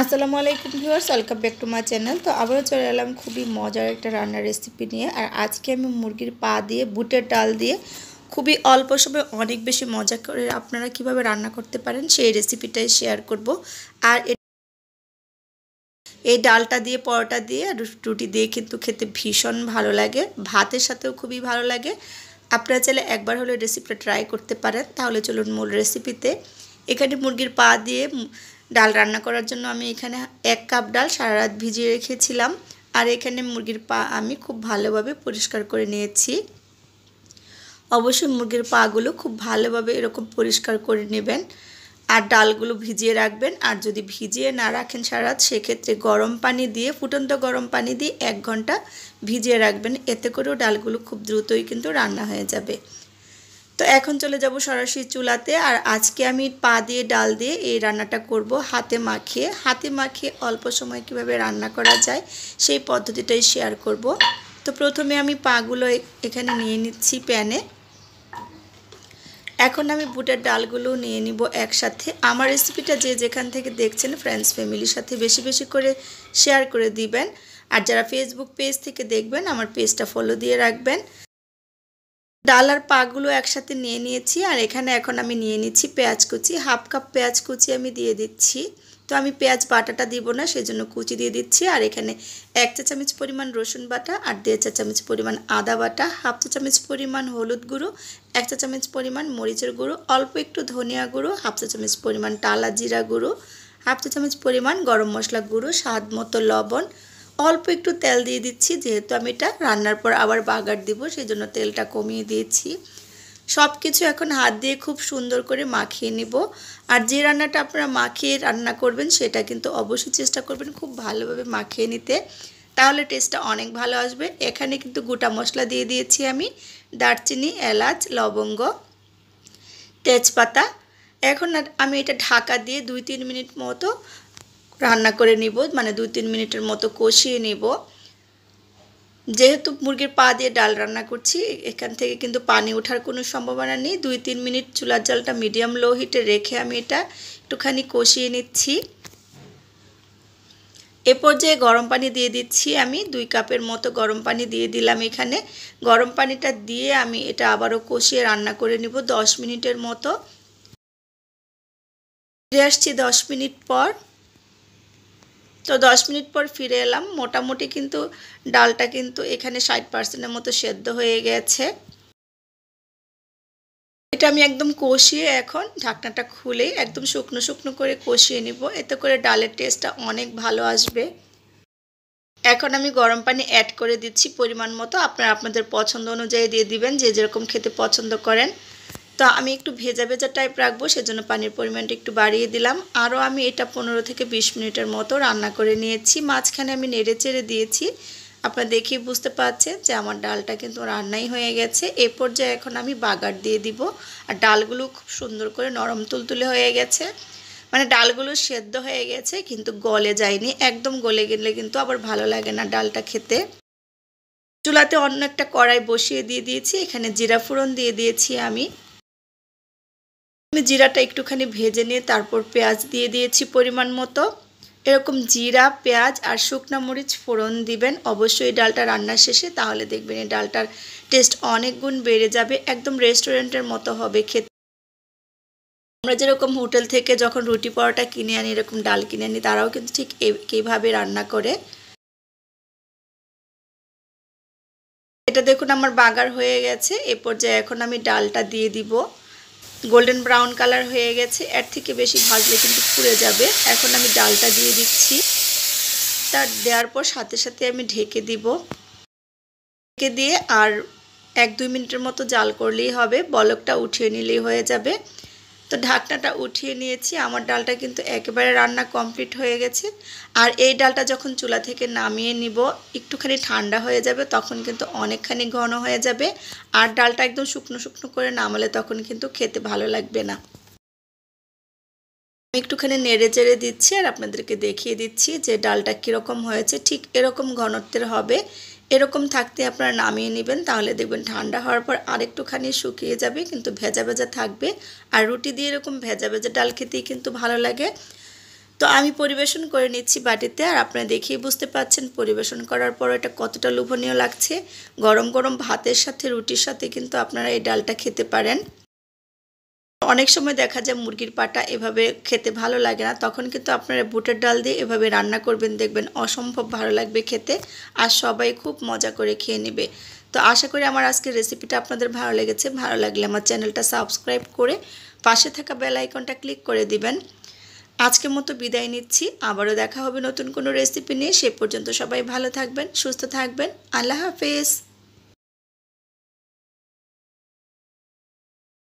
আসসালামু আলাইকুম viewers, welcome back to my channel. তো আবারও চলে এলাম খুবই মজার একটা রান্নার রেসিপি নিয়ে। আর আজকে আমি মুরগির পা দিয়ে বুটের ডাল দিয়ে খুবই অল্প সময়ে অনেক বেশি মজা করে আপনারা কিভাবে রান্না করতে পারেন সেই রেসিপিটাই শেয়ার করব। আর এই ডালটা দিয়ে পরোটা দিয়ে আর রুটি দিয়ে কিন্তু খেতে ভীষণ ভালো লাগে, ভাতের সাথেও খুবই ভালো লাগে। আপনারা চাইলে একবার হলে রেসিপিটা ট্রাই করতে পারেন। তাহলে চলুন মূল রেসিপিতে। এখানে মুরগির পা দিয়ে ডাল রান্না করার জন্য আমি এখানে 1 কাপ ডাল সারা রাত ভিজিয়ে রেখেছিলাম। আর এখানে মুরগির পা আমি খুব ভালোভাবে পরিষ্কার করে নিয়েছি। অবশ্যই মুরগির পাগুলো খুব ভালোভাবে এরকম পরিষ্কার করে নেবেন আর ডালগুলো ভিজিয়ে রাখবেন। আর যদি ভিজিয়ে না রাখেন সারা রাত, সেক্ষেত্রে গরম পানি দিয়ে, ফুটন্ত গরম পানি দিয়ে 1 ঘন্টা ভিজিয়ে রাখবেন। এতে করেও ডালগুলো খুব দ্রুতই কিন্তু রান্না হয়ে যাবে। তো এখন চলে যাব সরাসরি চুলাতে। আর আজকে আমি পা দিয়ে ডাল দিয়ে এই রান্নাটা করব হাতে মাখিয়ে অল্প সময় কিভাবে রান্না করা যায় সেই পদ্ধতিটাই শেয়ার করব। তো প্রথমে আমি পাগুলো এখানে নিয়ে নিচ্ছি প্যানে। এখন আমি বুটের ডালগুলো নিয়ে নিব একসাথে। আমার রেসিপিটা যে যেখান থেকে দেখছেন ফ্রেন্ডস ফ্যামিলির সাথে বেশি বেশি করে শেয়ার করে দিবেন। আর যারা ফেসবুক পেজ থেকে দেখবেন আমার পেজটা ফলো দিয়ে রাখবেন। ডাল আর পাগুলো একসাথে নিয়ে নিয়েছি। আর এখানে এখন আমি নিয়ে নিচ্ছি পেঁয়াজ কুচি, 1/2 কাপ পেঁয়াজ কুচি আমি দিয়ে দিচ্ছি। তো আমি পেঁয়াজ বাটাটা দিব না, সেজন্য কুচি দিয়ে দিচ্ছি। আর এখানে 1 চা চামচ পরিমাণ রসুন বাটা আর 1.5 চা চামচ পরিমাণ আদা বাটা, 1/2 চা চামচ পরিমাণ হলুদ গুঁড়ো, 1 চা চামচ পরিমাণ মরিচের গুঁড়ো, অল্প একটু ধনিয়া গুঁড়ো, 1/2 চা চামচ পরিমাণ টালা জিরা গুঁড়ো, 1/2 চা চামচ পরিমাণ গরম মশলা গুঁড়ো, স্বাদ মতো লবণ, অল্প একটু তেল দিয়ে দিচ্ছি। যেহেতু আমি এটা রান্নার পর আবার বাগার দিব, সেই জন্য তেলটা কমিয়ে দিয়েছি। সব কিছু এখন হাত দিয়ে খুব সুন্দর করে মাখিয়ে নিব। আর যে রান্নাটা আপনারা মাখিয়ে রান্না করবেন সেটা কিন্তু অবশ্যই চেষ্টা করবেন খুব ভালোভাবে মাখিয়ে নিতে, তাহলে টেস্টটা অনেক ভালো আসবে। এখানে কিন্তু গোটা মশলা দিয়ে দিয়েছি আমি, দারচিনি, এলাচ, লবঙ্গ, তেজপাতা। এখন আমি এটা ঢাকা দিয়ে 2-3 মিনিট মতো রান্না করে নিব, মানে 2-3 মিনিটের মতো কষিয়ে নিব। যেহেতু মুরগির পা দিয়ে ডাল রান্না করছি, এখান থেকে কিন্তু পানি ওঠার কোনো সম্ভাবনা নেই। 2-3 মিনিট চুলার জালটা মিডিয়াম লো হিটে রেখে আমি এটা একটুখানি কষিয়ে নিচ্ছি। এ পর্যায়ে গরম পানি দিয়ে দিচ্ছি আমি, 2 কাপের মতো গরম পানি দিয়ে দিলাম এখানে। গরম পানিটা দিয়ে আমি এটা আবারও কষিয়ে রান্না করে নিব 10 মিনিটের মতো। ফিরে আসছি 10 মিনিট পর। তো 10 মিনিট পর ফিরে এলাম। মোটামুটি কিন্তু ডালটা কিন্তু এখানে 60%-এর মতো সেদ্ধ হয়ে গেছে। এটা আমি একদম কষিয়ে এখন ঢাকনাটা খুলে একদম শুকনো শুকনো করে কষিয়ে নিব। এতে করে ডালের টেস্টটা অনেক ভালো আসবে। এখন আমি গরম পানি অ্যাড করে দিচ্ছি পরিমাণ মতো। আপনারা আপনাদের পছন্দ অনুযায়ী দিয়ে দিবেন, যে যেরকম খেতে পছন্দ করেন। তো আমি একটু ভেজা ভেজা টাইপ রাখবো, সেজন্য পানির পরিমাণটা একটু বাড়িয়ে দিলাম। আরও আমি এটা 15 থেকে 20 মিনিটের মতো রান্না করে নিয়েছি। মাঝখানে আমি নেড়ে চেড়ে দিয়েছি। আপনারা দেখেই বুঝতে পারছেন যে আমার ডালটা কিন্তু রান্নাই হয়ে গেছে। এই পর্যায়ে এখন আমি বাগার দিয়ে দিব। আর ডালগুলো খুব সুন্দর করে নরম তুলতুলে হয়ে গেছে, মানে ডালগুলো সেদ্ধ হয়ে গেছে কিন্তু গলে যায়নি। একদম গলে গেলে কিন্তু আবার ভালো লাগে না ডালটা খেতে। চুলাতে অন্য একটা কড়াই বসিয়ে দিয়ে দিয়েছি। এখানে জিরা ফোড়ন দিয়ে দিয়েছি আমি জিরাটা একটুখানি ভেজে নিয়ে তারপর পেঁয়াজ দিয়ে দিয়েছি পরিমাণ মতো। এরকম জিরা, পেঁয়াজ আর শুকনা মরিচ ফোড়ন দিবেন অবশ্যই ডালটা রান্নার শেষে, তাহলে দেখবেন এই ডালটার টেস্ট অনেক গুণ বেড়ে যাবে। একদম রেস্টুরেন্টের মতো হবে খেতে। আমরা যেরকম হোটেল থেকে যখন রুটি পরোটা কিনে আনি, এরকম ডাল কিনে আনি, তারাও কিন্তু ঠিক এইভাবে রান্না করে। এটা দেখুন আমার বাগার হয়ে গেছে। এ পর্যায়ে এখন আমি ডালটা দিয়ে দিব। গোল্ডেন ব্রাউন কালার হয়ে গেছে, এর থেকে বেশি ভাজলে কিন্তু পুড়ে যাবে। এখন আমি ডালটা দিয়ে দিচ্ছি। তার দেওয়ার পর সাথে সাথে আমি ঢেকে দিব। ঢেকে দিয়ে আর 1-2 মিনিটের মতো জাল করলেই হবে, বলকটা উঠিয়ে নিলেই হয়ে যাবে। তো ঢাকনাটা উঠিয়ে নিয়েছি। আমার ডালটা কিন্তু একেবারে রান্না কমপ্লিট হয়ে গেছে। আর এই ডালটা যখন চুলা থেকে নামিয়ে নিব, একটুখানি ঠান্ডা হয়ে যাবে, তখন কিন্তু অনেকখানি ঘন হয়ে যাবে। আর ডালটা একদম শুকনো শুকনো করে নামালে তখন কিন্তু খেতে ভালো লাগবে না। আমি একটুখানি নেড়ে চেড়ে দিচ্ছি আর আপনাদেরকে দেখিয়ে দিচ্ছি যে ডালটা কীরকম হয়েছে। ঠিক এরকম ঘনত্বের হবে। এরকম থাকতে আপনারা নামিয়ে নেবেন, তাহলে দেখবেন ঠান্ডা হওয়ার পর আরেকটুখানি শুকিয়ে যাবে, কিন্তু ভেজা ভেজা থাকবে। আর রুটি দিয়ে এরকম ভেজা ভেজা ডাল খেতেই কিন্তু ভালো লাগে। তো আমি পরিবেশন করে নিচ্ছি বাটিতে, আর আপনারা দেখেই বুঝতে পাচ্ছেন পরিবেশন করার পর এটা কতটা লোভনীয় লাগছে। গরম গরম ভাতের সাথে রুটির সাথে কিন্তু আপনারা এই ডালটা খেতে পারেন। অনেক সময় দেখা যায় মুরগির পাটা এভাবে খেতে ভালো লাগে না, তখন কিন্তু আপনারা বুটের ডাল দিয়ে এভাবে রান্না করবেন, দেখবেন অসম্ভব ভালো লাগবে খেতে, আর সবাই খুব মজা করে খেয়ে নেবে। তো আশা করি আমার আজকের রেসিপিটা আপনাদের ভালো লেগেছে। ভালো লাগলে আমার চ্যানেলটা সাবস্ক্রাইব করে পাশে থাকা বেল আইকনটা ক্লিক করে দিবেন। আজকের মতো বিদায় নিচ্ছি, আবারও দেখা হবে নতুন কোনো রেসিপি নিয়ে। সে পর্যন্ত সবাই ভালো থাকবেন, সুস্থ থাকবেন। আল্লাহ হাফেজ।